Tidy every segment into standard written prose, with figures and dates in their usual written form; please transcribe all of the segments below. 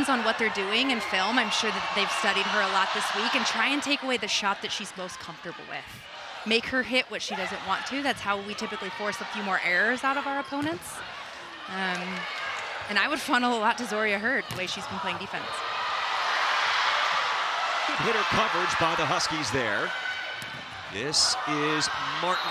hands on what they're doing in film. I'm sure that they've studied her a lot this week, and try and take away the shot that she's most comfortable with. Make her hit what she doesn't want to. That's how we typically force a few more errors out of our opponents. And I would funnel a lot to Zoria Hurd, the way she's been playing defense. Good hitter coverage by the Huskies there. This is Martin.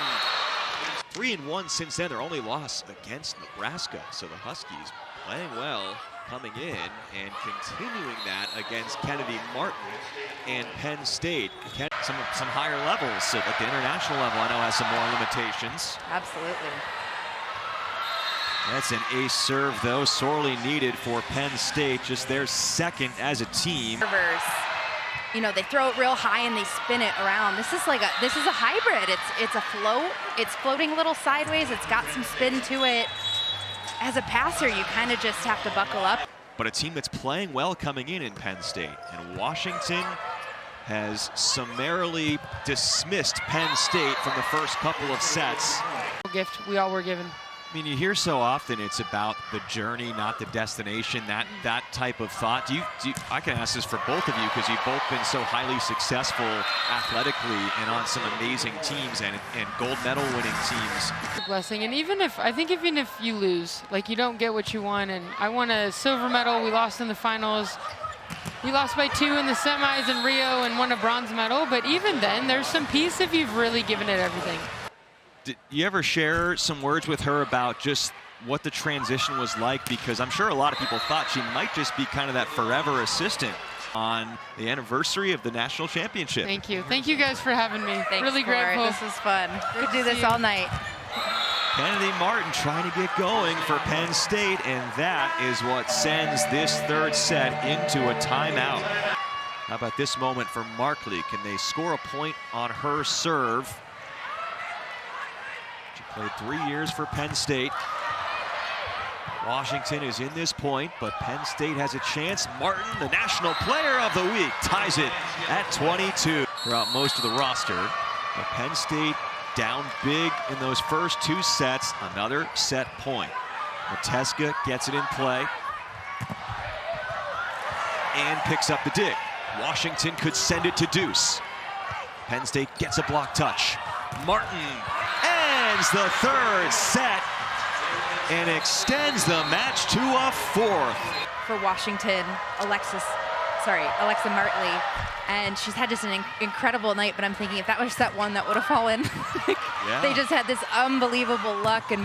3-1 since then. Their only loss against Nebraska. So the Huskies playing well, coming in and continuing that against Kennedy Martin and Penn State. Some higher levels, so like the international level, I know has some more limitations. Absolutely. That's an ace serve, though, sorely needed for Penn State. Just their second as a team. You know, they throw it real high and they spin it around. This is a hybrid. It's a float. It's floating a little sideways. It's got some spin to it. As a passer, you kind of just have to buckle up. But a team that's playing well coming in Penn State. And Washington has summarily dismissed Penn State from the first couple of sets. Gift we all were given. I mean, you hear so often it's about the journey, not the destination, that type of thought. Do you, I can ask this for both of you, because you've both been so highly successful athletically and on some amazing teams and gold medal winning teams. Blessing, and even if you lose, like you don't get what you want, and I won a silver medal, we lost in the finals. We lost by 2 in the semis in Rio and won a bronze medal, but even then, there's some peace if you've really given it everything. Did you ever share some words with her about just what the transition was like? Because I'm sure a lot of people thought she might just be kind of that forever assistant on the anniversary of the national championship. Thank you. Thank you guys for having me. Thanks, really grateful. This is fun. Could do this all night. Kennedy Martin trying to get going for Penn State, and that is what sends this third set into a timeout. How about this moment for Markley? Can they score a point on her serve? She played 3 years for Penn State. Washington is in this point, but Penn State has a chance. Martin, the National Player of the Week, ties it at 22 throughout most of the roster. But Penn State down big in those first 2 sets. Another set point. Mateska gets it in play and picks up the dig. Washington could send it to deuce. Penn State gets a block touch. Martin ends the third set and extends the match to a 4th. For Washington, Alexa Martley, and she's had just an incredible night, but I'm thinking if that was set 1, that would have fallen. Yeah. They just had this unbelievable luck and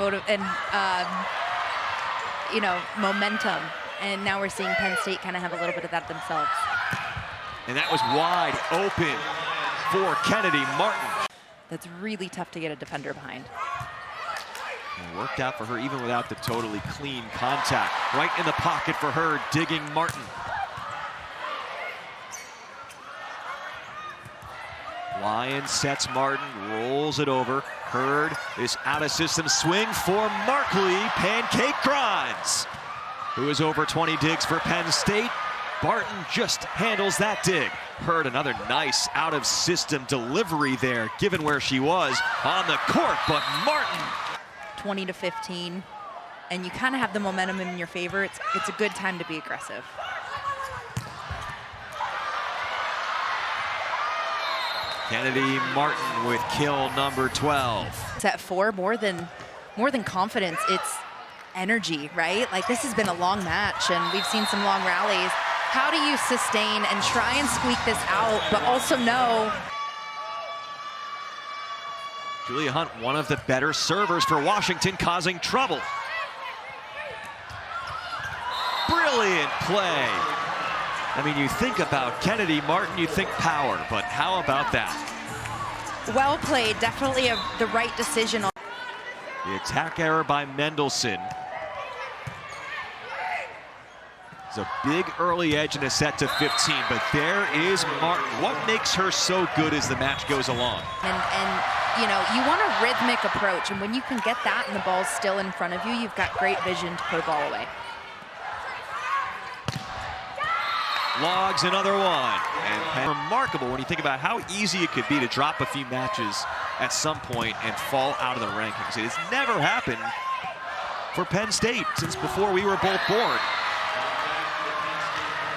momentum, and now we're seeing Penn State kind of have a little bit of that themselves. And that was wide open for Kennedy Martin. That's really tough to get a defender behind. And it worked out for her even without the totally clean contact. Right in the pocket for her, digging Martin. Lyon sets Martin, rolls it over. Hurd, this out-of-system swing for Markley. Pancake Grimes, who is over 20 digs for Penn State. Barton just handles that dig. Hurd, another nice out-of-system delivery there, given where she was on the court, but Martin. 20-15, and you kind of have the momentum in your favor. It's a good time to be aggressive. Kennedy Martin with kill number 12. Set 4, more than confidence, it's energy, right? Like, this has been a long match, and we've seen some long rallies. How do you sustain and try and squeak this out, but also know? Julia Hunt, one of the better servers for Washington, causing trouble. Brilliant play. I mean, you think about Kennedy Martin, you think power, but how about that? Well played, definitely the right decision. The attack error by Mendelson. It's a big early edge in a set to 15, but there is Martin. What makes her so good as the match goes along? And you know, you want a rhythmic approach, and when you can get that and the ball's still in front of you, you've got great vision to put a ball away. Logs another one. And remarkable when you think about how easy it could be to drop a few matches at some point and fall out of the rankings. It has never happened for Penn State since before we were both born.